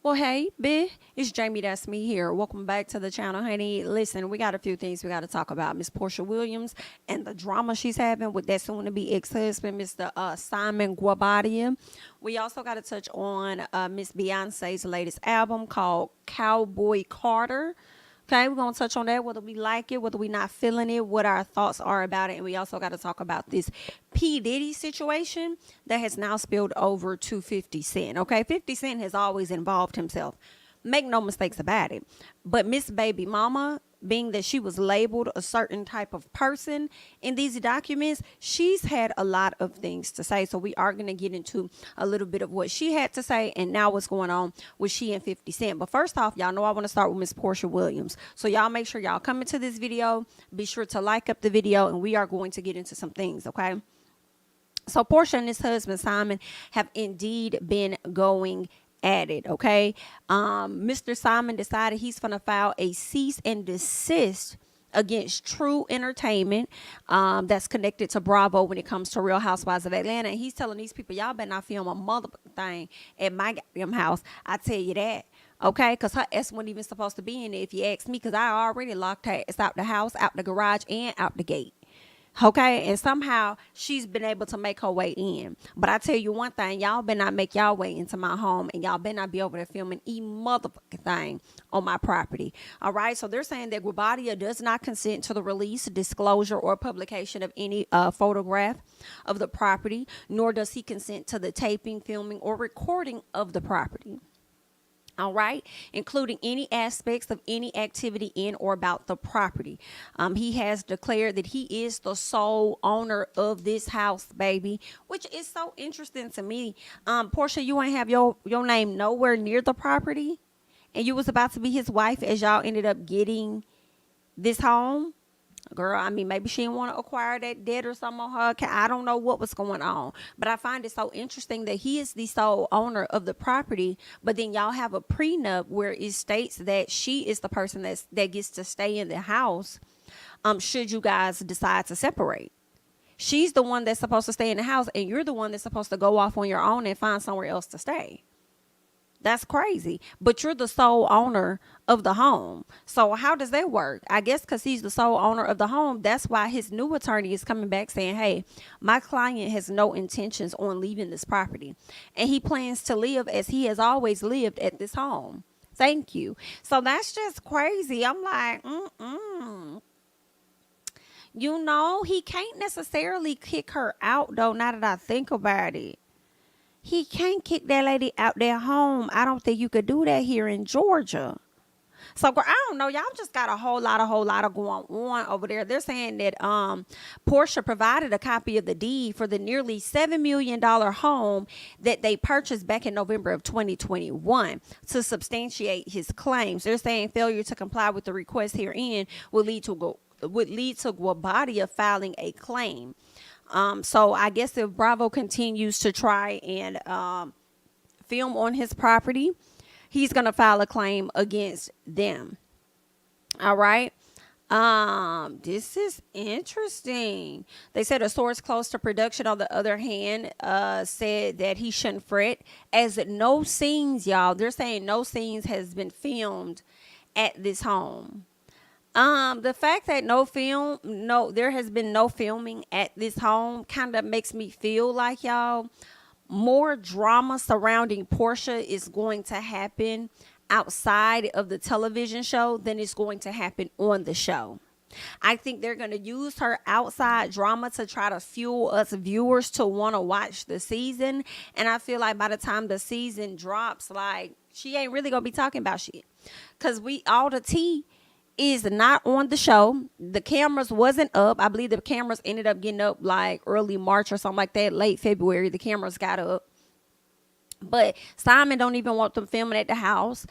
Well, hey, B, it's JamiThatsMe here. Welcome back to the channel, honey. Listen, we got a few things we got to talk about. Miss Porsha Williams and the drama she's having with that soon-to-be ex-husband, Mr. Simon Guobadia. We also got to touch on Miss Beyonce's latest album called Cowboy Carter. Okay, we're going to touch on that, whether we like it, whether we not feeling it, what our thoughts are about it. And we also got to talk about this P. Diddy situation that has now spilled over to 50 Cent. Okay, 50 Cent has always involved himself. Make no mistakes about it. But Miss Baby Mama, being that she was labeled a certain type of person in these documents, she's had a lot of things to say. So we are going to get into a little bit of what she had to say and now what's going on with she and 50 Cent. But first off, y'all know I want to start with Miss Porsha Williams. So y'all make sure y'all come into this video. Be sure to like up the video and we are going to get into some things, okay? So Porsha and his husband Simon have indeed been going at it, okay? Mr. Simon decided he's gonna file a cease and desist against True Entertainment that's connected to Bravo when it comes to Real Housewives of Atlanta. And he's telling these people, y'all better not film a motherfucking thing at my goddamn house. I tell you that. Okay, because her ass wasn't even supposed to be in there if you ask me, because I already locked her ass out the house, out the garage, and out the gate. Okay, and somehow she's been able to make her way in. But I tell you one thing, y'all better not make y'all way into my home, and y'all better not be over there filming motherfucking thing on my property. All right, so they're saying that Guobadia does not consent to the release, disclosure, or publication of any photograph of the property, nor does he consent to the taping, filming, or recording of the property. All right, including any aspects of any activity in or about the property. He has declared that he is the sole owner of this house, baby, which is so interesting to me. Porsha, you ain't have your name nowhere near the property, and you was about to be his wife as y'all ended up getting this home. Girl, I mean, maybe she didn't want to acquire that debt or something on her. I don't know what was going on. But I find it so interesting that he is the sole owner of the property. But then y'all have a prenup where it states that she is the person that gets to stay in the house should you guys decide to separate. She's the one that's supposed to stay in the house, and you're the one that's supposed to go off on your own and find somewhere else to stay. That's crazy. But you're the sole owner of the home. So how does that work? I guess because he's the sole owner of the home, that's why his new attorney is coming back saying, hey, my client has no intentions on leaving this property. And he plans to live as he has always lived at this home. Thank you. So that's just crazy. I'm like, You know, he can't necessarily kick her out, though, now that I think about it. He can't kick that lady out their home. I don't think you could do that here in Georgia. So, girl, I don't know. Y'all just got a whole lot of going on over there. They're saying that Porsha provided a copy of the deed for the nearly $7 million home that they purchased back in November of 2021 to substantiate his claims. They're saying failure to comply with the request herein would lead to Guobadia filing a claim. So I guess if Bravo continues to try and film on his property, he's going to file a claim against them. All right. This is interesting. They said a source close to production, on the other hand, said that he shouldn't fret, as no scenes, y'all. They're saying no scenes has been filmed at this home. The fact that there has been no filming at this home kind of makes me feel like, y'all, more drama surrounding Porsha is going to happen outside of the television show than is going to happen on the show. I think they're going to use her outside drama to try to fuel us viewers to want to watch the season. And I feel like by the time the season drops, like, she ain't really going to be talking about shit. Because all the tea is not on the show. The cameras wasn't up. I believe the cameras ended up getting up like early March or something like that. Late February, the cameras got up. But Simon don't even want them filming at the house.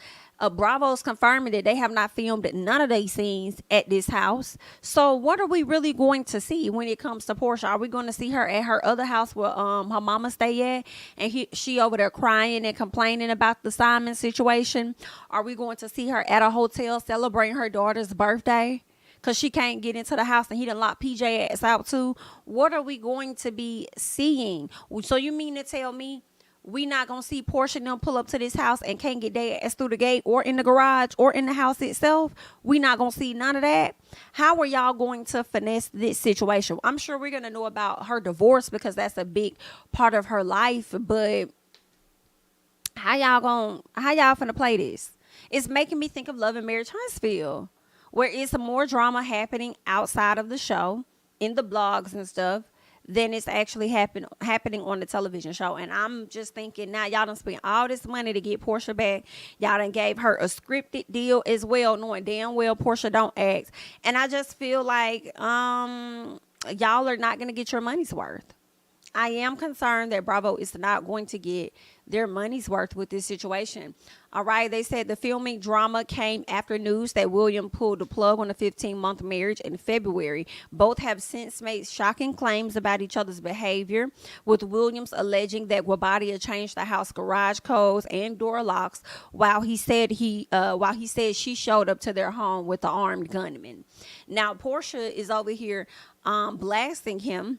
Bravo's confirming that they have not filmed none of these scenes at this house. So what are we really going to see when it comes to Porsha? Are we going to see her at her other house where her mama stay at, and she over there crying and complaining about the Simon situation? Are we going to see her at a hotel celebrating her daughter's birthday because she can't get into the house and he done locked PJ ass out too? What are we going to be seeing? So you mean to tell me We not gonna see Porsha and them pull up to this house and can't get their ass through the gate or in the garage or in the house itself. We not gonna see none of that. How are y'all going to finesse this situation? I'm sure we're gonna know about her divorce because that's a big part of her life. But how y'all finna play this? It's making me think of Love and Marriage Huntsville, where it's more drama happening outside of the show in the blogs and stuff than it's actually happening on the television show. And I'm just thinking, now y'all done spent all this money to get Porsha back. Y'all done gave her a scripted deal as well, knowing damn well Porsha don't act. And I just feel like y'all are not going to get your money's worth. I am concerned that Bravo is not going to get their money's worth with this situation. All right. They said the filming drama came after news that William pulled the plug on a 15-month marriage in February. Both have since made shocking claims about each other's behavior, with Williams alleging that Guabadia changed the house garage codes and door locks while he said she showed up to their home with the armed gunman. Now, Porsha is over here blasting him,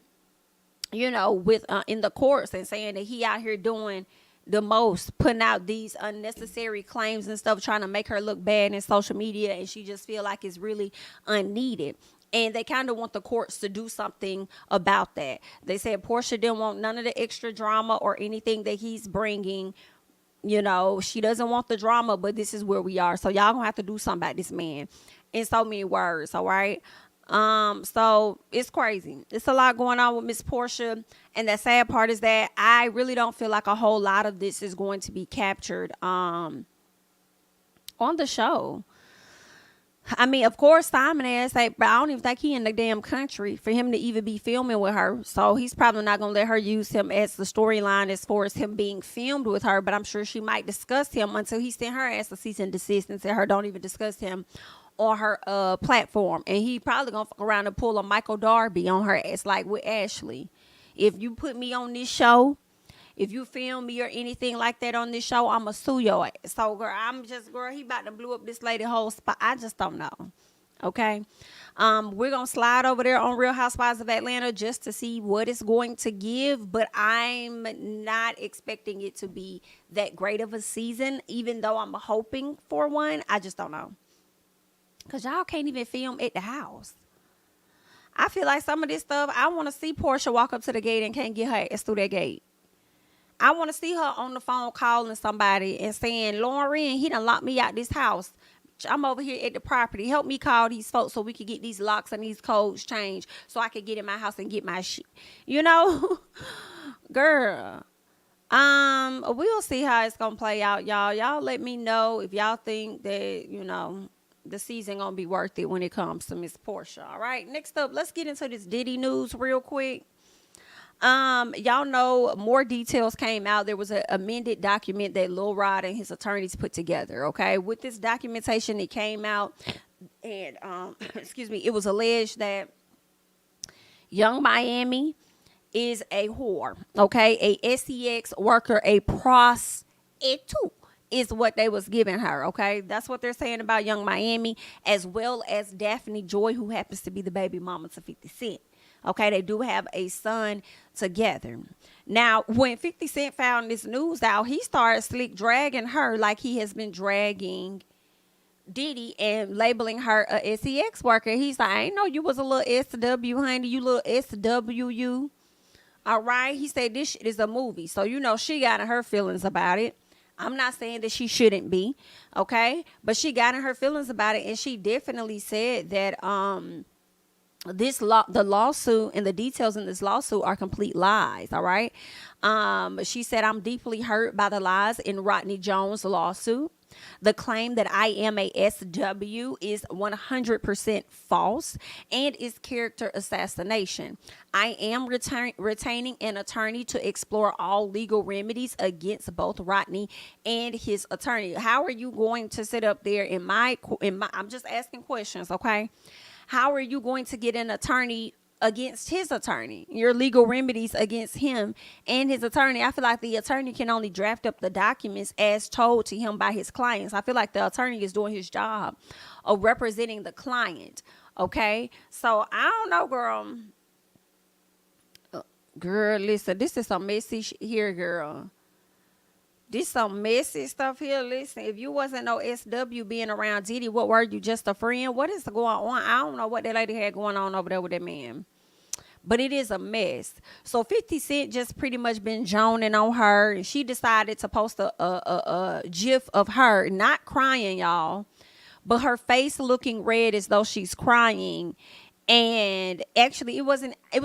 with in the courts, and saying that he out here doing the most, putting out these unnecessary claims and stuff, trying to make her look bad in social media, and she just feel like it's really unneeded. And they kind of want the courts to do something about that. They said Porsha didn't want none of the extra drama or anything that he's bringing. She doesn't want the drama, but this is where we are. So y'all gonna have to do something about this man in so many words, all right? So it's crazy. It's a lot going on with Miss Porsha, and the sad part is that I really don't feel like a whole lot of this is going to be captured on the show. I mean, of course, Simon asked, but I don't even think he in the damn country for him to even be filming with her. So he's probably not going to let her use him as the storyline as far as him being filmed with her. But I'm sure she might discuss him until he sent her ass a cease and desist and said her don't even discuss him on her platform. And he probably gonna fuck around and pull a Michael Darby on her ass, like with Ashley. If you put me on this show, if you film me or anything like that on this show, I'ma sue your ass. So girl, he about to blew up this lady whole spot. I just don't know. Okay. We're gonna slide over there on Real Housewives of Atlanta just to see what it's going to give, but I'm not expecting it to be that great of a season, even though I'm hoping for one. I just don't know. Because y'all can't even film at the house. I feel like some of this stuff, I want to see Porsha walk up to the gate and can't get her ass through that gate. I want to see her on the phone calling somebody and saying, Lauren, he done locked me out this house. I'm over here at the property. Help me call these folks so we can get these locks and these codes changed so I can get in my house and get my shit. Girl. We'll see how it's going to play out, y'all. Y'all let me know if y'all think that, the season gonna be worth it when it comes to Miss Porsha. All right, next up, let's get into this Diddy news real quick. Y'all know more details came out. There was an amended document that Lil Rod and his attorneys put together. Okay, with this documentation, it came out, and it was alleged that Young Miami is a whore. Okay, a sex worker, a prostitute is what they was giving her. Okay, that's what they're saying about Young Miami, as well as Daphne Joy, who happens to be the baby mama to 50 Cent. Okay, they do have a son together. Now, when 50 Cent found this news out, he started slick dragging her like he has been dragging Diddy and labeling her a sex worker. He's like, I ain't know you was a little SW, honey. You little SWU. All right. He said this shit is a movie. So, she got in her feelings about it. I'm not saying that she shouldn't be, okay? But she got in her feelings about it, and she definitely said that the lawsuit and the details in this lawsuit are complete lies, all right? She said, I'm deeply hurt by the lies in Rodney Jones' lawsuit. The claim that I am a SW is 100% false and is character assassination. I am retaining an attorney to explore all legal remedies against both Rodney and his attorney. How are you going to sit up there in my I'm just asking questions, okay? How are you going to get an attorney against his attorney, your legal remedies against him and his attorney? I feel like the attorney can only draft up the documents as told to him by his clients. I feel like the attorney is doing his job of representing the client. Okay. So I don't know, girl. Girl, listen, this is some messy here, girl. This some messy stuff here. Listen, if you wasn't no SW being around Diddy, what were you, just a friend? What is going on? I don't know what that lady had going on over there with that man. But it is a mess. So 50 Cent just pretty much been joning on her, and she decided to post a gif of her not crying, y'all, but her face looking red as though she's crying. And actually, it was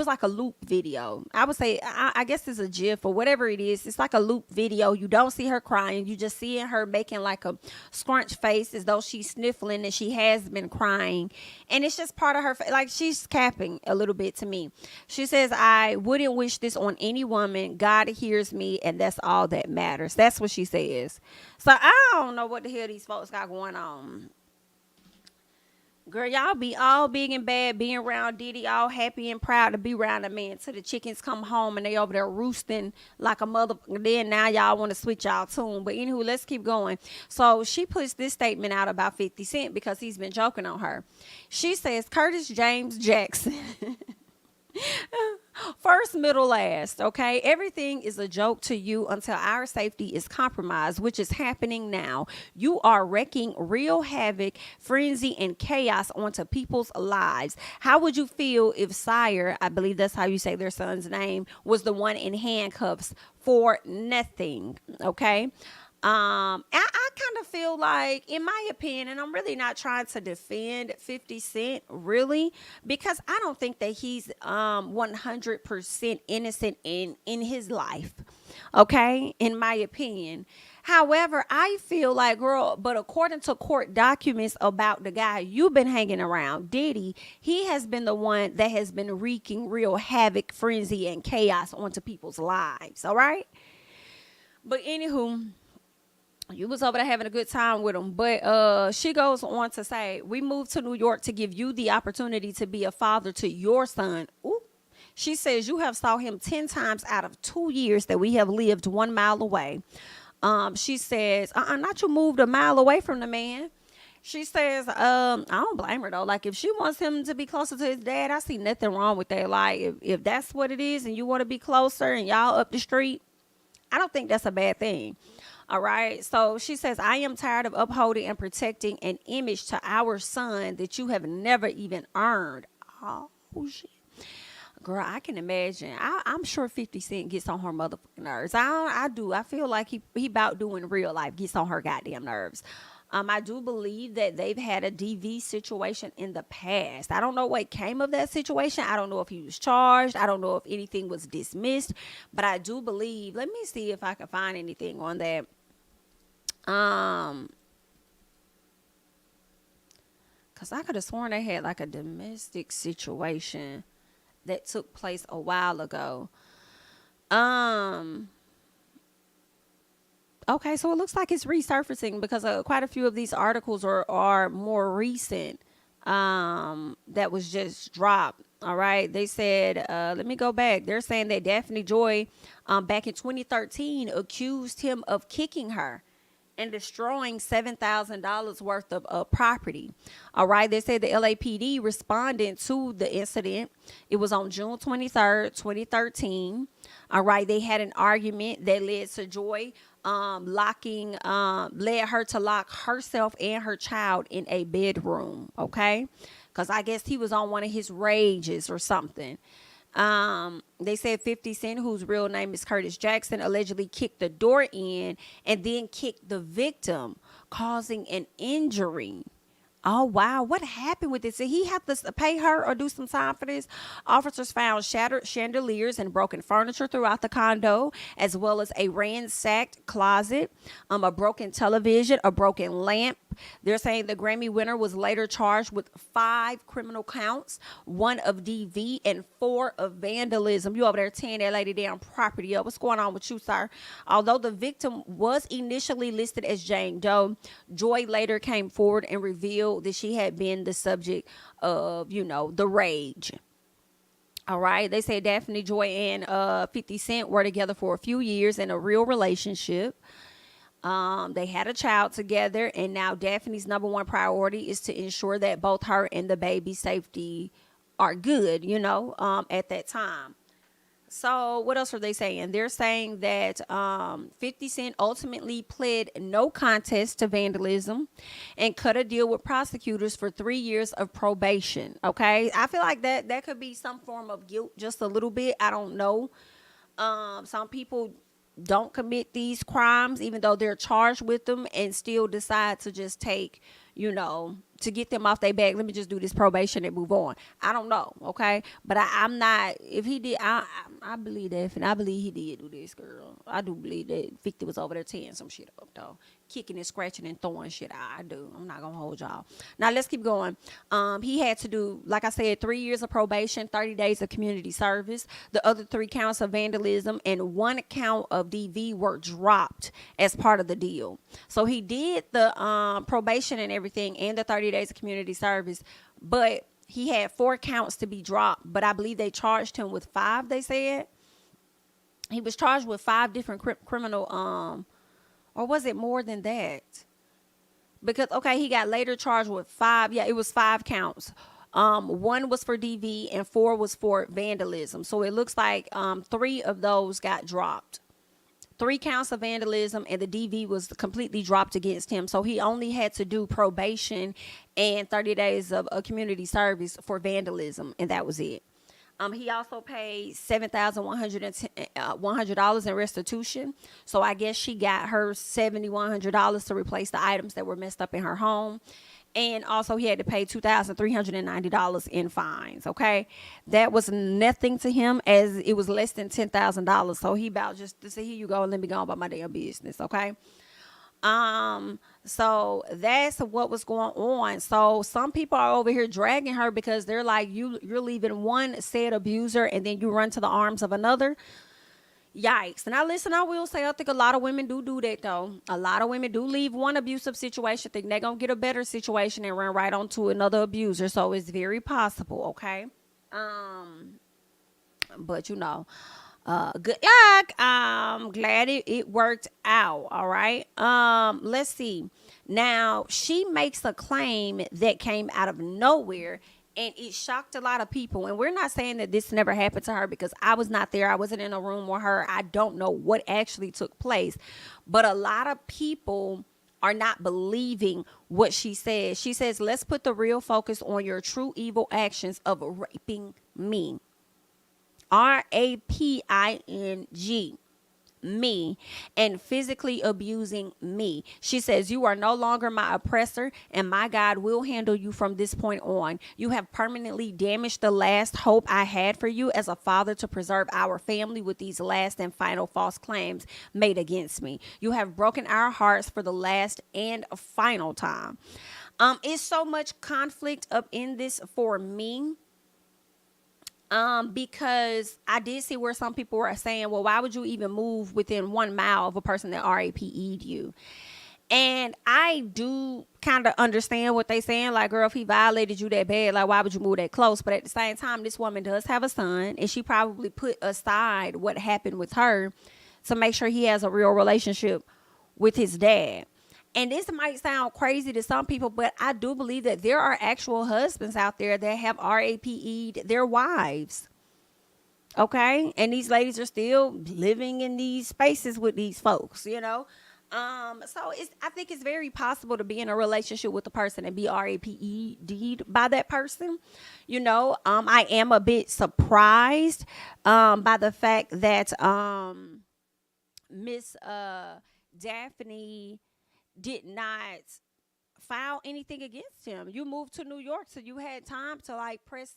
like a loop video. I would say, I guess it's a gif or whatever it is. It's like a loop video. You don't see her crying. You just see her making like a scrunch face as though she's sniffling and she has been crying. And it's just part of her, like she's capping a little bit to me. She says, I wouldn't wish this on any woman. God hears me, and that's all that matters. That's what she says. So I don't know what the hell these folks got going on. Girl, y'all be all big and bad being around Diddy, all happy and proud to be around a man. Till the chickens come home and they over there roosting like a mother. Then now y'all want to switch y'all tune. But anywho, let's keep going. So she puts this statement out about 50 Cent because he's been joking on her. She says, Curtis James Jackson. First, middle, last, okay? Everything is a joke to you until our safety is compromised, which is happening now. You are wreaking real havoc, frenzy, and chaos onto people's lives. How would you feel if Sire, I believe that's how you say their son's name, was the one in handcuffs for nothing, okay? I kind of feel like, in my opinion, and I'm really not trying to defend 50 Cent, really, because I don't think that he's 100% innocent in his life, okay, in my opinion. However, I feel like, girl, but according to court documents about the guy you've been hanging around, Diddy, he has been the one that has been wreaking real havoc, frenzy, and chaos onto people's lives, all right? But anywho, you was over there having a good time with him. But she goes on to say, we moved to New York to give you the opportunity to be a father to your son. Ooh. She says, you have saw him 10 times out of 2 years that we have lived 1 mile away. She says, not you moved a mile away from the man. She says, I don't blame her though. Like, if she wants him to be closer to his dad, I see nothing wrong with that. Like, if that's what it is and you want to be closer and y'all up the street, I don't think that's a bad thing. All right. So she says, I am tired of upholding and protecting an image to our son that you have never even earned. Oh, shit. Girl, I can imagine. I'm sure 50 Cent gets on her motherfucking nerves. I do. I feel like he about doing real life gets on her goddamn nerves. I do believe that they've had a DV situation in the past. I don't know what came of that situation. I don't know if he was charged. I don't know if anything was dismissed. But I do believe, let me see if I can find anything on that. Because I could have sworn they had like a domestic situation that took place a while ago. Okay, so it looks like it's resurfacing because quite a few of these articles are more recent that was just dropped. All right, they said, let me go back. They're saying that Daphne Joy back in 2013 accused him of kicking her and destroying $7,000 worth of property. All right. They said the LAPD responded to the incident. It was on June 23rd, 2013. All right. They had an argument that led to Joy led her to lock herself and her child in a bedroom. Okay. Because I guess he was on one of his rages or something. They said 50 Cent, whose real name is Curtis Jackson, allegedly kicked the door in and then kicked the victim, causing an injury. Oh, wow. What happened with this? Did he have to pay her or do some time for this? Officers found shattered chandeliers and broken furniture throughout the condo, as well as a ransacked closet, a broken television, a broken lamp. They're saying the Grammy winner was later charged with 5 criminal counts, 1 of DV and 4 of vandalism. You over there tearing that lady down property up. What's going on with you, sir? Although the victim was initially listed as Jane Doe, Joy later came forward and revealed that she had been the subject of, the rage. All right. They say Daphne Joy and 50 Cent were together for a few years in a real relationship. They had a child together, and now Daphne's number one priority is to ensure that both her and the baby's safety are good, at that time. So what else are they saying? They're saying that 50 Cent ultimately pled no contest to vandalism and cut a deal with prosecutors for 3 years of probation. Okay, I feel like that could be some form of guilt, just a little bit. I don't know. Some people don't commit these crimes even though they're charged with them and still decide to just take, to get them off their back. Let me just do this probation and move on. I don't know, okay? But I'm not. If he did, I believe that. And I believe he did do this, girl. I do believe that 50 was over there tearing some shit up, though, kicking and scratching and throwing shit. I do. I'm not gonna hold y'all. Now let's keep going. He had to do, like I said, 3 years of probation, 30 days of community service. The other 3 counts of vandalism and 1 count of DV were dropped as part of the deal. So he did the probation and everything and the 30 days of community service, but he had 4 counts to be dropped. But I believe they charged him with 5. They said he was charged with 5 different criminal or was it more than that? Because, okay, he got later charged with 5. Yeah, it was 5 counts. 1 was for DV and 4 was for vandalism. So it looks like 3 of those got dropped. 3 counts of vandalism and the DV was completely dropped against him. So he only had to do probation and 30 days of community service for vandalism, and that was it. He also paid $7,100 in restitution. So I guess she got her $7,100 to replace the items that were messed up in her home. And also he had to pay $2,390 in fines. Okay. That was nothing to him, as it was less than $10,000. So he about just to say, here you go, let me go about my damn business. Okay. So that's what was going on. So some people are over here dragging her because they're like, you're leaving one said abuser and then you run to the arms of another. Yikes. Now listen, I will say, I think a lot of women do that though. A lot of women do leave one abusive situation, think they're gonna get a better situation and run right onto another abuser. So it's very possible. Okay. But good luck. I'm glad it worked out. All right. Let's see. Now she makes a claim that came out of nowhere, and it shocked a lot of people. And we're not saying that this never happened to her, because I was not there. I wasn't in a room with her. I don't know what actually took place. But a lot of people are not believing what she says. She says, let's put the real focus on your true evil actions of raping me. RAPING, me, and physically abusing me. She says, you are no longer my oppressor, and my God will handle you from this point on. You have permanently damaged the last hope I had for you as a father to preserve our family with these last and final false claims made against me. You have broken our hearts for the last and final time. It's so much conflict up in this for me. Because I did see where some people were saying, well, why would you even move within 1 mile of a person that RAPE'd you? And I do kind of understand what they saying. Like, girl, if he violated you that bad, like, why would you move that close? But at the same time, this woman does have a son, and she probably put aside what happened with her to make sure he has a real relationship with his dad. And this might sound crazy to some people, but I do believe that there are actual husbands out there that have RAPE'd their wives. Okay? And these ladies are still living in these spaces with these folks, So I think it's very possible to be in a relationship with a person and be RAPE'd by that person. I am a bit surprised by the fact that Miss Daphne did not file anything against him. You moved to New York, so you had time to press,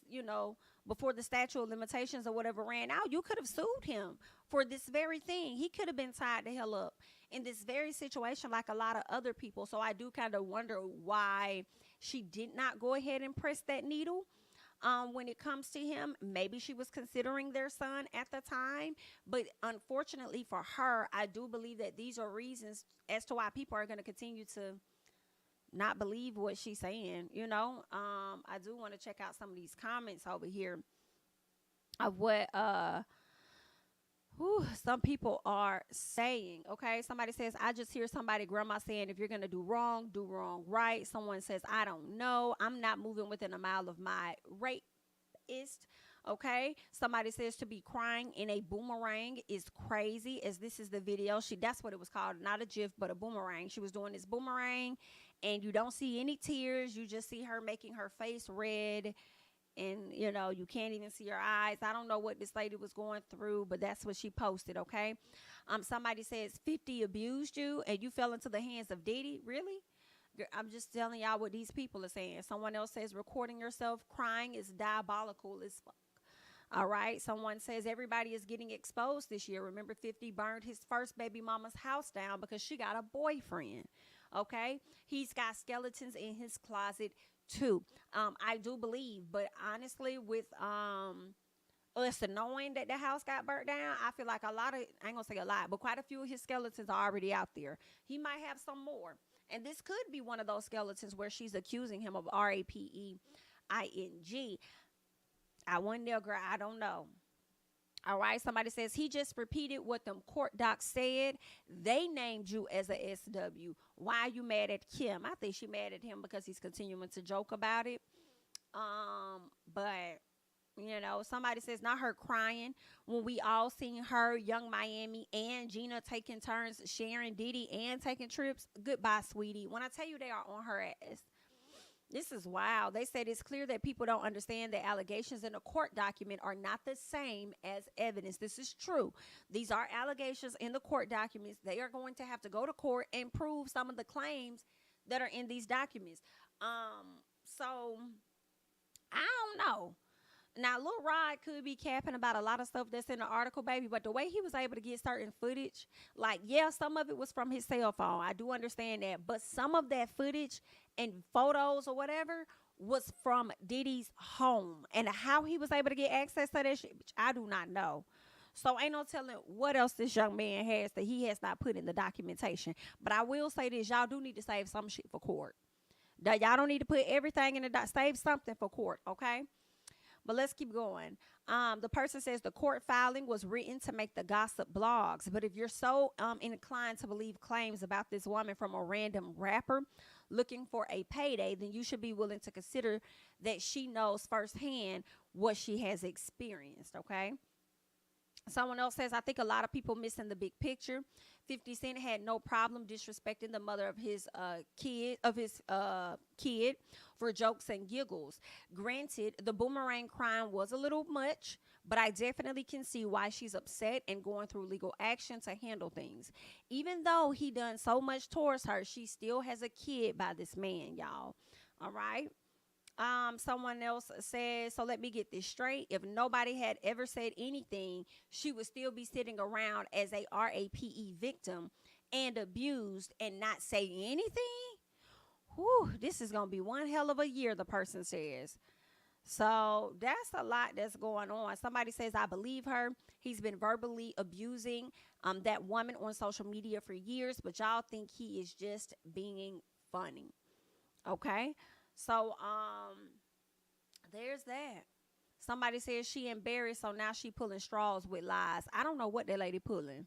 before the statute of limitations or whatever ran out. You could have sued him for this very thing. He could have been tied the hell up in this very situation like a lot of other people. So I do kind of wonder why she did not go ahead and press that needle. When it comes to him, maybe she was considering their son at the time, but unfortunately for her, I do believe that these are reasons as to why people are going to continue to not believe what she's saying. I do want to check out some of these comments over here of what some people are saying. Okay, somebody says, I just hear somebody grandma saying, if you're going to do wrong right. Someone says, I don't know, I'm not moving within a mile of my rapist. Okay, somebody says to be crying in a boomerang is crazy. As this is the video, that's what it was called, not a gif but a boomerang. She was doing this boomerang, and you don't see any tears. You just see her making her face red, and you can't even see her eyes. I don't know what this lady was going through, but that's what she posted. Okay, somebody says 50 abused you and you fell into the hands of Diddy. Really? I'm just telling y'all what these people are saying. Someone else says recording yourself crying is diabolical as fuck. All right. Someone says everybody is getting exposed this year. Remember, 50 burned his first baby mama's house down because she got a boyfriend. Okay. He's got skeletons in his closet too. I do believe, but honestly, with us knowing that the house got burnt down, I feel like I ain't gonna say a lot, but quite a few of his skeletons are already out there. He might have some more. And this could be one of those skeletons where she's accusing him of RAPEING. I wasn't there, girl. I don't know. All right. Somebody says he just repeated what them court docs said. They named you as a SW. Why are you mad at Kim? I think she mad at him because he's continuing to joke about it. But somebody says not her crying when we all seen her, Young Miami, and Gina taking turns sharing Diddy and taking trips. Goodbye, sweetie. When I tell you they are on her ass. This is wild. They said it's clear that people don't understand that allegations in a court document are not the same as evidence. This is true. These are allegations in the court documents. They are going to have to go to court and prove some of the claims that are in these documents. So I don't know. Now, Lil Rod could be capping about a lot of stuff that's in the article, baby, but the way he was able to get certain footage, like, yeah, some of it was from his cell phone. I do understand that. But some of that footage and photos or whatever was from Diddy's home. And how he was able to get access to that shit, bitch, I do not know. So ain't no telling what else this young man has that he has not put in the documentation. But I will say this, y'all do need to save some shit for court. Y'all don't need to put everything in the save something for court, okay? But let's keep going. The person says the court filing was written to make the gossip blogs. But if you're so inclined to believe claims about this woman from a random rapper looking for a payday, then you should be willing to consider that she knows firsthand what she has experienced, okay? Someone else says, I think a lot of people missing the big picture. 50 Cent had no problem disrespecting the mother of his kid for jokes and giggles. Granted, the boomerang crime was a little much, but I definitely can see why she's upset and going through legal action to handle things. Even though he done so much towards her, she still has a kid by this man, y'all. All right. Someone else says, so let me get this straight. If nobody had ever said anything, she would still be sitting around as a RAPE victim and abused and not say anything. Whew, this is going to be one hell of a year, the person says. So that's a lot that's going on. Somebody says, I believe her. He's been verbally abusing that woman on social media for years, but y'all think he is just being funny. Okay. So, there's that. Somebody says she embarrassed, so now she pulling straws with lies. I don't know what that lady pulling.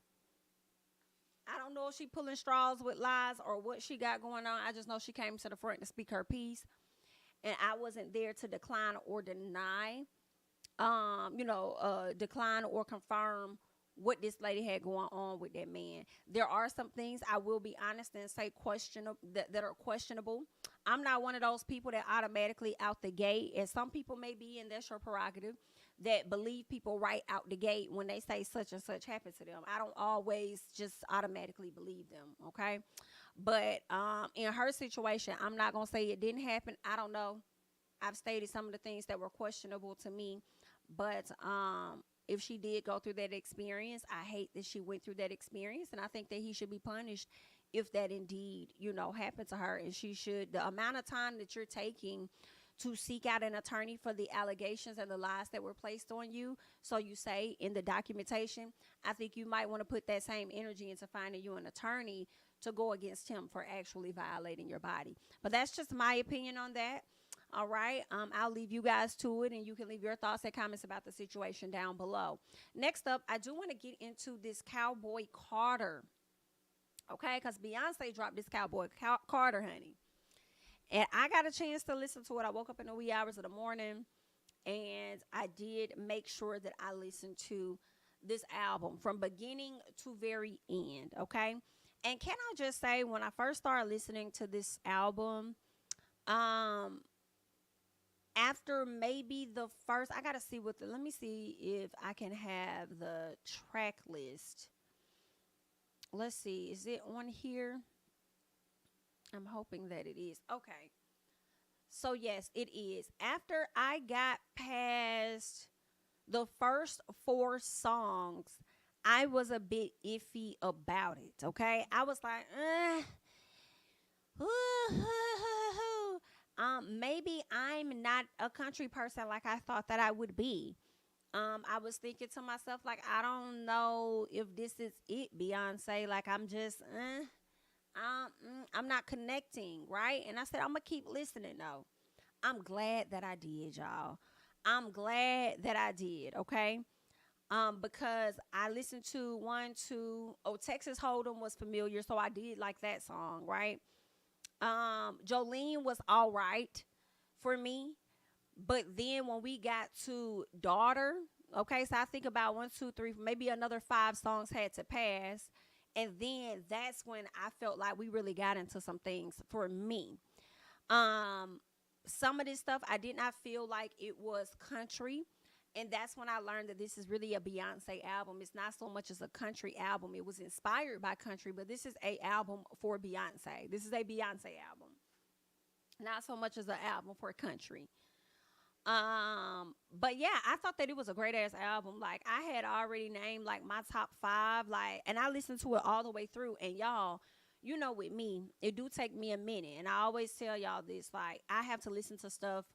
I don't know if she pulling straws with lies or what she got going on. I just know she came to the front to speak her piece. And I wasn't there to decline or deny, decline or confirm what this lady had going on with that man. There are some things I will be honest and say that are questionable. I'm not one of those people that automatically out the gate, and some people may be, and that's your prerogative, that believe people right out the gate when they say such and such happened to them. I don't always just automatically believe them, okay? But in her situation, I'm not going to say it didn't happen. I don't know. I've stated some of the things that were questionable to me, but if she did go through that experience, I hate that she went through that experience, and I think that he should be punished if that indeed, happened to her. And she should, the amount of time that you're taking to seek out an attorney for the allegations and the lies that were placed on you, so you say in the documentation, I think you might want to put that same energy into finding you an attorney to go against him for actually violating your body. But that's just my opinion on that. All right. I'll leave you guys to it, and you can leave your thoughts and comments about the situation down below. Next up, I do want to get into this Cowboy Carter. Okay, because Beyonce dropped this Cowboy Carter, honey. And I got a chance to listen to it. I woke up in the wee hours of the morning, and I did make sure that I listened to this album from beginning to very end, okay? And can I just say, when I first started listening to this album, um, after maybe the first, I gotta see what let me see if I can have the track list. Let's see, is it on here? I'm hoping that it is. Okay. So yes, it is. After I got past the first 4 songs, I was a bit iffy about it. Okay. I was like, maybe I'm not a country person like I thought that I would be. I was thinking to myself, like, I don't know if this is it, Beyonce. Like, I'm just, I'm not connecting, right? And I said, I'm gonna keep listening though. I'm glad that I did, y'all. I'm glad that I did, okay? Because I listened to Texas Hold'em was familiar, so I did like that song, right? Jolene was all right for me. But then when we got to Daughter, okay, so I think about 1, 2, 3, maybe another 5 songs had to pass. And then that's when I felt like we really got into some things for me. Some of this stuff I did not feel like it was country. And that's when I learned that this is really a Beyonce album. It's not so much as a country album. It was inspired by country, but this is a album for Beyonce. This is a Beyonce album. Not so much as an album for country. But yeah, I thought that it was a great ass album. Like, I had already named like my top 5, like, and I listened to it all the way through. And y'all, you know, with me, it do take me a minute. And I always tell y'all this, like, I have to listen to stuff,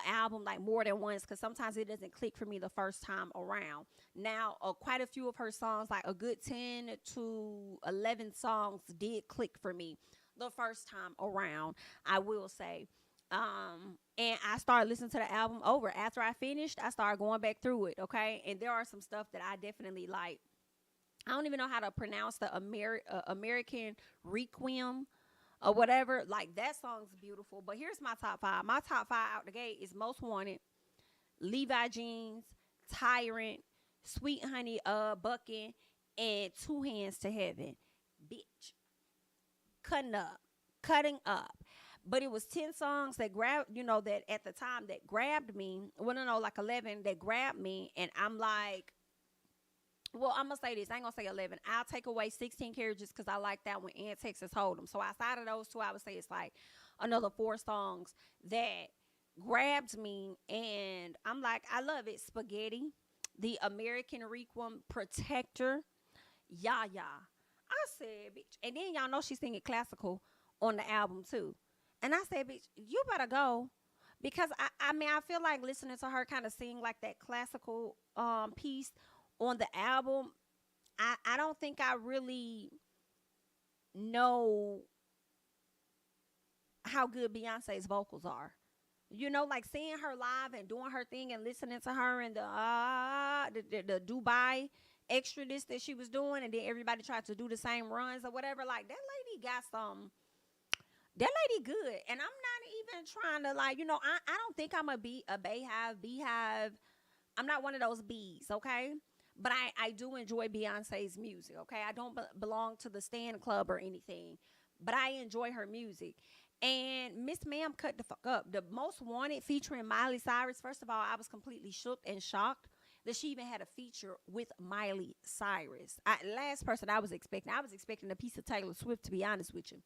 album, like, more than once, because sometimes it doesn't click for me the first time around. Now, quite a few of her songs, like a good 10 to 11 songs, did click for me the first time around, I will say. And I started listening to the album over. After I finished, I started going back through it, okay? And there are some stuff that I definitely like. I don't even know how to pronounce the American Requiem or whatever. Like, that song's beautiful. But here's my top 5. My top 5 out the gate is Most Wanted, Levi Jeans, Tyrant, Sweet Honey Buckin', and Two Hands to Heaven. Bitch. Cutting up. But it was 10 songs that grabbed, that at the time that grabbed me. Well, no, like 11 that grabbed me. And I'm like, well, I'm going to say this. I ain't going to say 11. I'll take away 16 Carriages because I like that one and Texas Hold'em. So outside of those 2, I would say it's like another 4 songs that grabbed me. And I'm like, I love it. Spaghetti, The American Requiem, Protector, Ya. I said, bitch. And then y'all know she's singing classical on the album too. And I said, bitch, you better go. Because I feel like listening to her kind of sing like that classical piece on the album, I don't think I really know how good Beyonce's vocals are. Like seeing her live and doing her thing and listening to her and the Dubai extra disc that she was doing, and then everybody tried to do the same runs or whatever. Like, that lady got some. That lady good. And I'm not even trying to, like, I don't think I'm a beehive. I'm not one of those bees, okay? But I do enjoy Beyonce's music, okay? I don't belong to the Stan Club or anything, but I enjoy her music. And Miss Ma'am cut the fuck up. The Most Wanted featuring Miley Cyrus. First of all, I was completely shook and shocked that she even had a feature with Miley Cyrus. Last person I was expecting a piece of Taylor Swift, to be honest with you.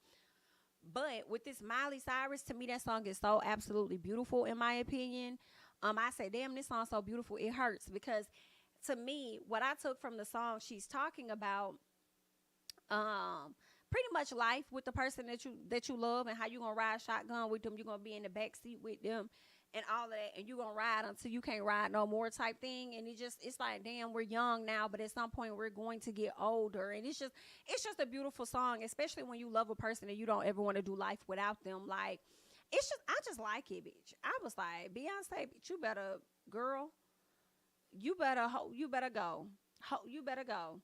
But with this Miley Cyrus, to me, that song is so absolutely beautiful, in my opinion. I say, damn, this song's so beautiful, it hurts. Because to me, what I took from the song, she's talking about pretty much life with the person that you love, and how you gonna ride shotgun with them. You're gonna be in the back seat with them and all of that, and you're gonna ride until you can't ride no more type thing. And it's like, damn, we're young now, but at some point we're going to get older. And it's just a beautiful song, especially when you love a person and you don't ever want to do life without them. Like, I just like it, bitch. I was like, Beyonce, bitch, you better, girl, you better go. You better go.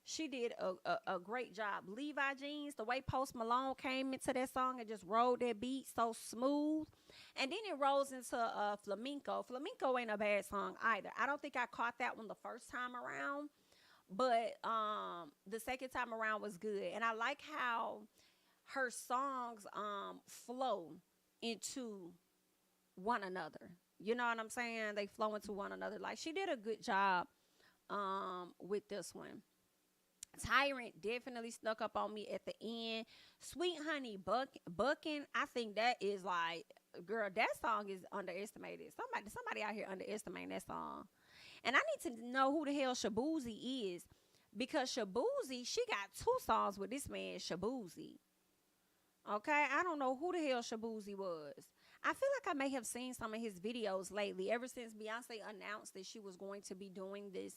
She did a great job. Levi jeans, the way Post Malone came into that song and just rolled that beat so smooth. And then it rolls into Flamenco. Flamenco ain't a bad song either. I don't think I caught that one the first time around, but the second time around was good. And I like how her songs flow into one another. You know what I'm saying? They flow into one another. Like, she did a good job with this one. Tyrant definitely snuck up on me at the end. Sweet Honey Bucking, I think that is like, girl, that song is underestimated. Somebody out here underestimating that song. And I need to know who the hell Shabuzi is, because Shabuzi, she got 2 songs with this man, Shabuzi. Okay, I don't know who the hell Shabuzi was. I feel like I may have seen some of his videos lately, ever since Beyonce announced that she was going to be doing this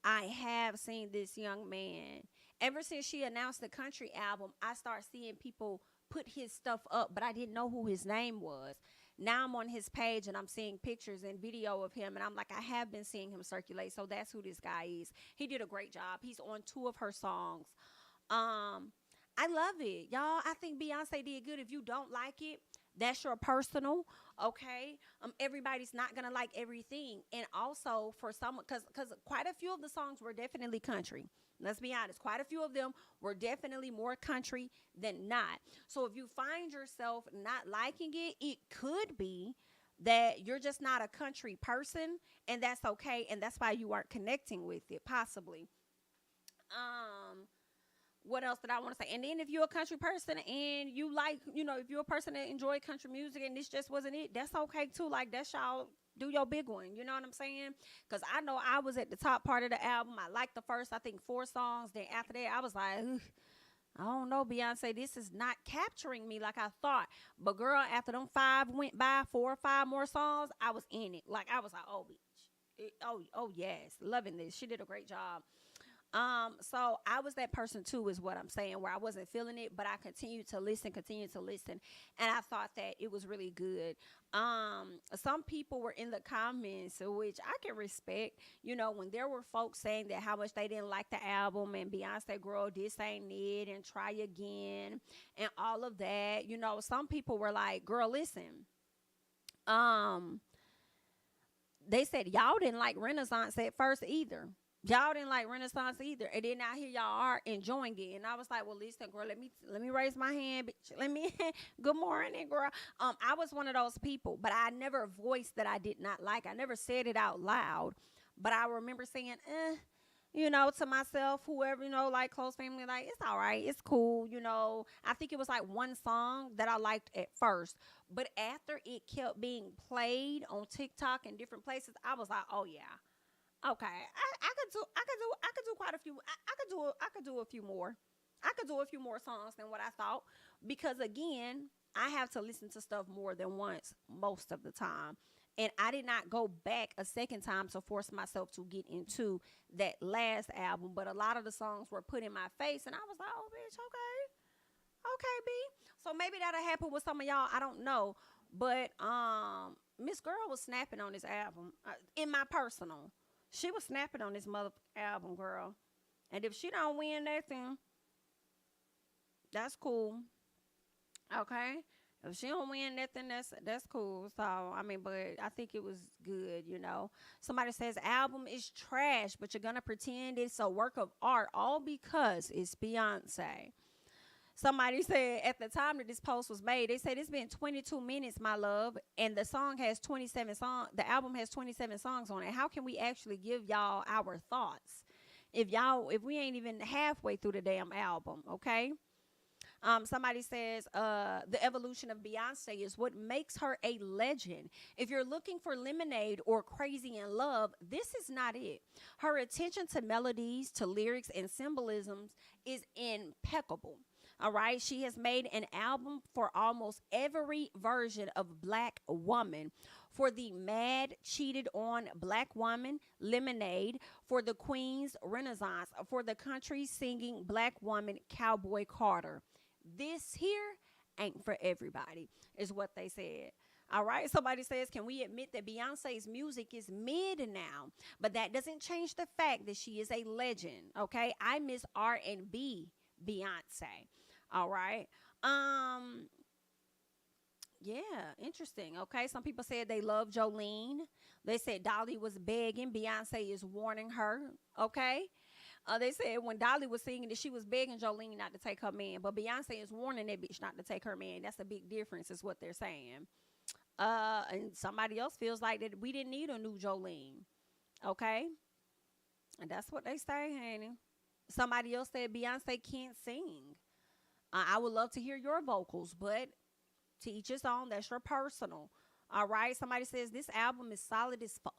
I have seen this young man. Ever since she announced the country album, I start seeing people put his stuff up, but I didn't know who his name was. Now I'm on his page and I'm seeing pictures and video of him, and I'm like, I have been seeing him circulate, so that's who this guy is. He did a great job. He's on 2 of her songs. I love it, y'all. I think Beyonce did good. If you don't like it, that's your personal, okay? Everybody's not gonna like everything. And also for someone, because quite a few of the songs were definitely country. Let's be honest, quite a few of them were definitely more country than not. So if you find yourself not liking it, it could be that you're just not a country person, and that's okay, and that's why you aren't connecting with it, possibly. What else did I want to say? And then if you're a country person and you like, if you're a person that enjoy country music and this just wasn't it, that's okay too. Like, that's y'all, do your big one. You know what I'm saying? Because I know I was at the top part of the album. I liked the first, I think, 4 songs. Then after that, I was like, ugh, I don't know, Beyonce, this is not capturing me like I thought. But girl, after them 5 went by, 4 or 5 more songs, I was in it. Like, I was like, oh, bitch. Oh, yes. Loving this. She did a great job. So I was that person too, is what I'm saying, where I wasn't feeling it, but I continued to listen, and I thought that it was really good. Some people were in the comments, which I can respect, when there were folks saying that how much they didn't like the album, and Beyonce, girl, this ain't it, and try again, and all of that. Some people were like, girl, listen, they said y'all didn't like Renaissance at first either. Y'all didn't like Renaissance either. And then now here y'all are enjoying it. And I was like, well, listen, girl, let me raise my hand, bitch. Good morning, girl. I was one of those people, but I never voiced that I did not like. I never said it out loud. But I remember saying, to myself, whoever, like close family, like, it's all right. It's cool. I think it was like one song that I liked at first. But after it kept being played on TikTok and different places, I was like, oh, yeah. Okay, I could do quite a few. I could do a few more. I could do a few more songs than what I thought, because again, I have to listen to stuff more than once most of the time, and I did not go back a second time to force myself to get into that last album. But a lot of the songs were put in my face, and I was like, oh, bitch, okay, B. So maybe that'll happen with some of y'all. I don't know, but Miss Girl was snapping on this album. In my personal. She was snapping on this mother album, girl. And if she don't win that thing, that's cool. Okay? If she don't win nothing, that's cool. So, I mean, but I think it was good, Somebody says album is trash, but you're going to pretend it's a work of art, all because it's Beyonce. Somebody said at the time that this post was made, they said it's been 22 minutes, my love, and the song has 27 songs. The album has 27 songs on it. How can we actually give y'all our thoughts if we ain't even halfway through the damn album? Okay. Somebody says the evolution of Beyonce is what makes her a legend. If you're looking for Lemonade or Crazy in Love, this is not it. Her attention to melodies, to lyrics, and symbolisms is impeccable. All right. She has made an album for almost every version of Black woman. For the mad, cheated on Black woman, Lemonade. For the Queen's Renaissance. For the country singing Black woman, Cowboy Carter. This here ain't for everybody, is what they said. All right. Somebody says, can we admit that Beyonce's music is mid now? But that doesn't change the fact that she is a legend. Okay. I miss R&B Beyonce. All right. Yeah, interesting. Okay, some people said they love Jolene. They said Dolly was begging. Beyonce is warning her. Okay, they said when Dolly was singing that she was begging Jolene not to take her man, but Beyonce is warning that bitch not to take her man. That's a big difference, is what they're saying. And somebody else feels like that we didn't need a new Jolene. Okay, and that's what they say, honey. Somebody else said Beyonce can't sing. I would love to hear your vocals, but to each his own. That's your personal. All right. Somebody says this album is solid as fuck.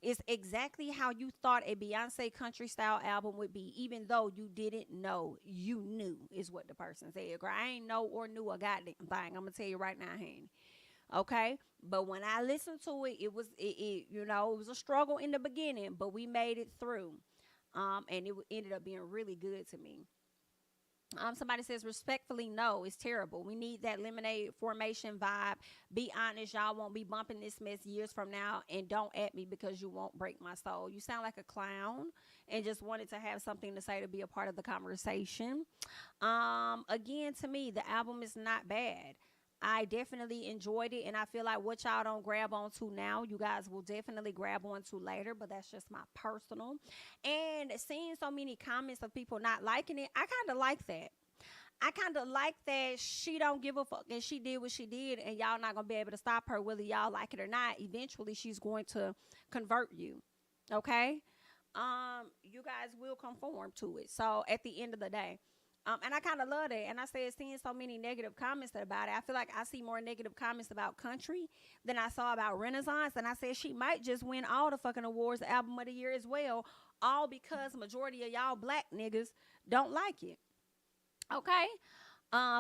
It's exactly how you thought a Beyonce country style album would be, even though you didn't know. You knew, is what the person said. Girl, I ain't know or knew a goddamn thing. I'm gonna tell you right now, honey. Okay, but when I listened to it, it was it was a struggle in the beginning, but we made it through, and it ended up being really good to me. Somebody says, respectfully, no, it's terrible. We need that lemonade formation vibe. Be honest, y'all won't be bumping this mess years from now. And don't at me because you won't break my soul. You sound like a clown and just wanted to have something to say to be a part of the conversation. Again, to me, the album is not bad. I definitely enjoyed it, and I feel like what y'all don't grab onto now, you guys will definitely grab onto later, but that's just my personal. And seeing so many comments of people not liking it, I kind of like that. I kind of like that she don't give a fuck and she did what she did, and y'all not going to be able to stop her whether y'all like it or not. Eventually, she's going to convert you, okay? You guys will conform to it. So at the end of the day, and I kind of love that. And I said, seeing so many negative comments about it, I feel like I see more negative comments about country than I saw about Renaissance. And I said, she might just win all the fucking awards, album of the year as well, all because majority of y'all black niggas don't like it. Okay?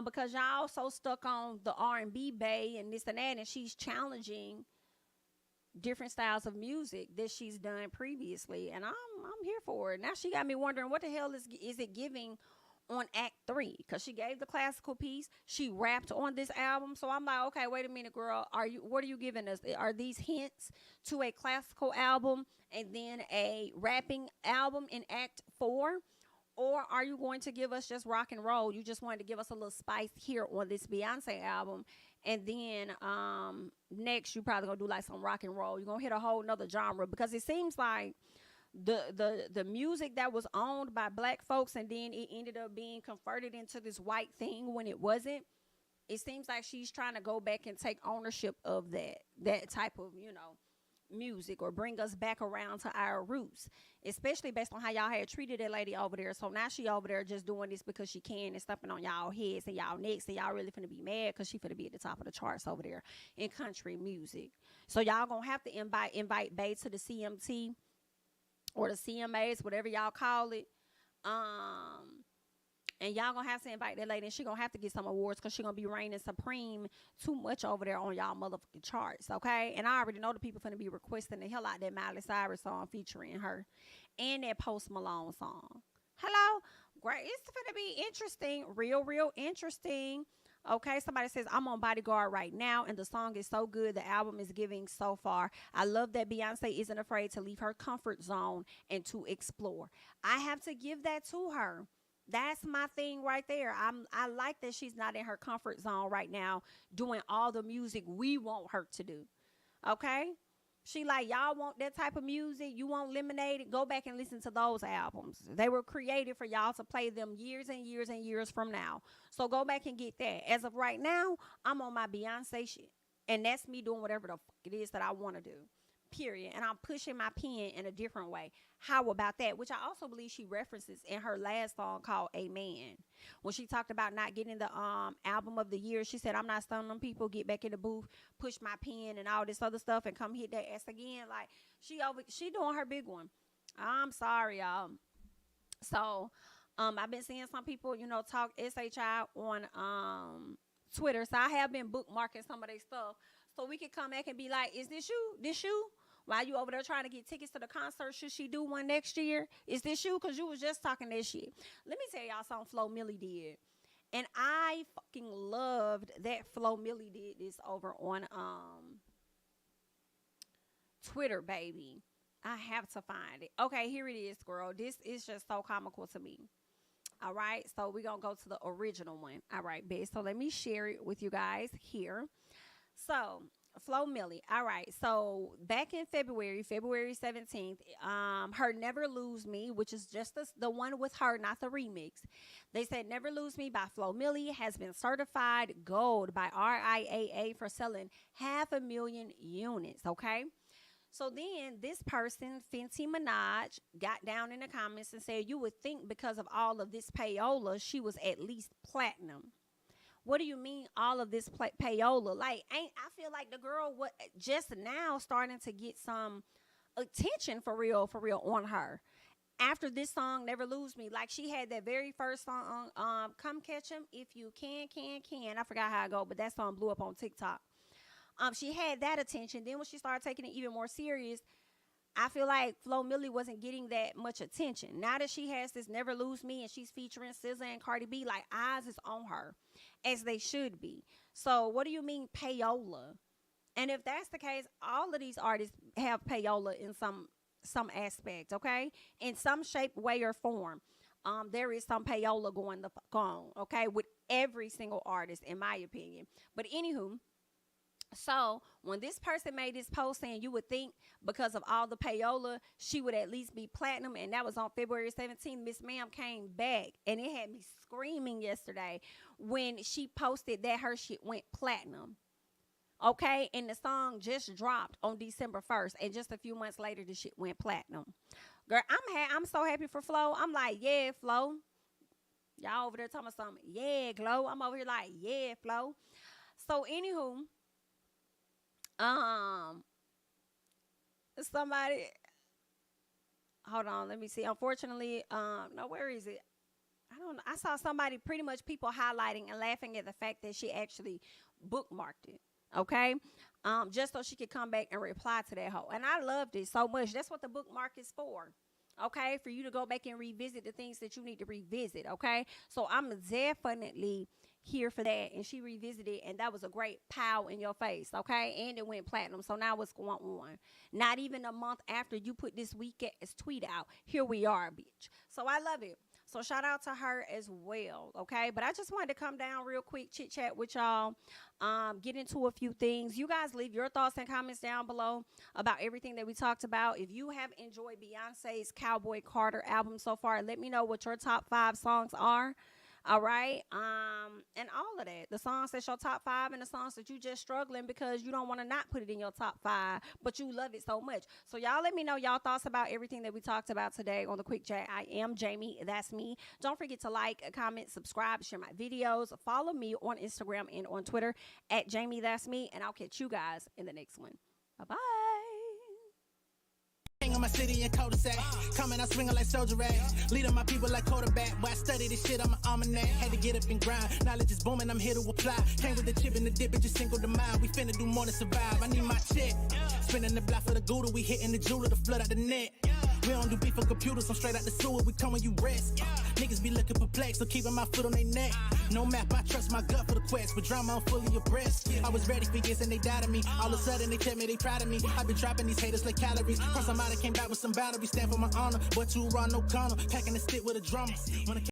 Because y'all so stuck on the R&B bay and this and that, and she's challenging different styles of music that she's done previously. And I'm here for it. Now she got me wondering, what the hell is it giving on Act 3, because she gave the classical piece, she rapped on this album. So I'm like, okay, wait a minute, girl, what are you giving us? Are these hints to a classical album and then a rapping album in Act 4? Or are you going to give us just rock and roll? You just wanted to give us a little spice here on this Beyonce album, and then next you probably gonna do like some rock and roll. You're gonna hit a whole nother genre, because it seems like the music that was owned by black folks and then it ended up being converted into this white thing when it wasn't. It seems like she's trying to go back and take ownership of that type of music, or bring us back around to our roots, especially based on how y'all had treated that lady over there. So now she over there just doing this because she can and stepping on y'all heads and y'all necks, and y'all really finna be mad because she finna be at the top of the charts over there in country music. So y'all gonna have to invite Bae to the CMT or the CMAs, whatever y'all call it. And y'all gonna have to invite that lady, and she gonna have to get some awards because she gonna be reigning supreme too much over there on y'all motherfucking charts, okay? And I already know the people finna be requesting the hell out that Miley Cyrus song featuring her and that Post Malone song. Hello? Great. It's finna be interesting. Real interesting. Okay, somebody says, I'm on Bodyguard right now, and the song is so good. The album is giving so far. I love that Beyonce isn't afraid to leave her comfort zone and to explore. I have to give that to her. That's my thing right there. I like that she's not in her comfort zone right now doing all the music we want her to do. Okay? She like, y'all want that type of music? You want Lemonade? Go back and listen to those albums. They were created for y'all to play them years and years and years from now. So go back and get that. As of right now, I'm on my Beyonce shit. And that's me doing whatever the fuck it is that I want to do. Period. And I'm pushing my pen in a different way. How about that? Which I also believe she references in her last song called Amen. When she talked about not getting the album of the year, she said, I'm not stunning them people, get back in the booth, push my pen and all this other stuff and come hit that ass again. Like she doing her big one. I'm sorry, y'all. So I've been seeing some people, talk SHI on Twitter. So I have been bookmarking some of their stuff so we can come back and be like, is this you? This you? Why you over there trying to get tickets to the concert? Should she do one next year? Is this you? Because you was just talking that shit. Let me tell y'all something Flo Milli did. And I fucking loved that Flo Milli did this over on Twitter, baby. I have to find it. Okay, here it is, girl. This is just so comical to me. All right, so we're going to go to the original one. All right, babe. So let me share it with you guys here. So, Flo Milli. All right, so back in February 17th, her Never Lose Me, which is just the one with her, not the remix. They said Never Lose Me by Flo Milli has been certified gold by RIAA for selling 500,000 units, okay? So then this person, Fenty Minaj, got down in the comments and said, you would think because of all of this payola, she was at least platinum. What do you mean all of this payola? Like, I feel like the girl was just now starting to get some attention for real on her. After this song, Never Lose Me, like she had that very first song, Come Catch Him If You Can. I forgot how it go, but that song blew up on TikTok. She had that attention. Then when she started taking it even more serious, I feel like Flo Milli wasn't getting that much attention. Now that she has this Never Lose Me and she's featuring SZA and Cardi B, like eyes is on her, as they should be. So what do you mean payola? And if that's the case, all of these artists have payola in some aspect, okay? In some shape, way, or form. There is some payola going the fuck on, okay? With every single artist, in my opinion. But anywho, so when this person made this post saying you would think because of all the payola, she would at least be platinum, and that was on February 17th, Miss Ma'am came back, and it had me screaming yesterday when she posted that her shit went platinum. Okay, and the song just dropped on December 1st, and just a few months later, the shit went platinum. Girl, I'm so happy for Flo. I'm like, yeah, Flo. Y'all over there talking about something. Yeah, Glow. I'm over here like, yeah, Flo. So, anywho, somebody, hold on, let me see. Unfortunately, no, where is it? I don't know. I saw somebody, pretty much people highlighting and laughing at the fact that she actually bookmarked it. Okay, just so she could come back and reply to that hoe. And I loved it so much. That's what the bookmark is for. Okay, for you to go back and revisit the things that you need to revisit. Okay, so I'm definitely here for that. And she revisited, and that was a great pow in your face. Okay, and it went platinum. So now what's going on? Not even a month after you put this week's tweet out, here we are, bitch. So I love it. So shout out to her as well, okay? But I just wanted to come down real quick, chit-chat with y'all, get into a few things. You guys leave your thoughts and comments down below about everything that we talked about. If you have enjoyed Beyonce's Cowboy Carter album so far, let me know what your top 5 songs are. All right, and all of that, the songs that's your top 5 and the songs that you just struggling because you don't want to not put it in your top 5, but you love it so much. So y'all let me know y'all thoughts about everything that we talked about today on the Quick Chat. I am Jami, that's me. Don't forget to like, comment, subscribe, share my videos, follow me on Instagram and on Twitter at JamiThatsMe, and I'll catch you guys in the next one. Bye-bye. On my city and cul-de-sac, coming out swinging like soldier rags, leading my people like quarterback. Boy, I study this shit, I'm an almanac. Had to get up and grind, knowledge is booming, I'm here to apply. Came with the chip and the dip, it just single the mind. We finna do more than survive, I need my check. Spinning the block for the Gouda, we hitting the jeweler to flood out the net. We don't do beef for computers, I'm straight out the sewer, we come when you rest. Niggas be looking perplexed, so keeping my foot on their neck. No map, I trust my gut for the quest, but drama, I'm fully abreast. I was ready for this and they doubted me. All of a sudden they tell me they proud of me. I been dropping these haters like calories. Cross them out, I came back with some boundaries, stand for my honor. But you run no corner, packing the stick with a drummer.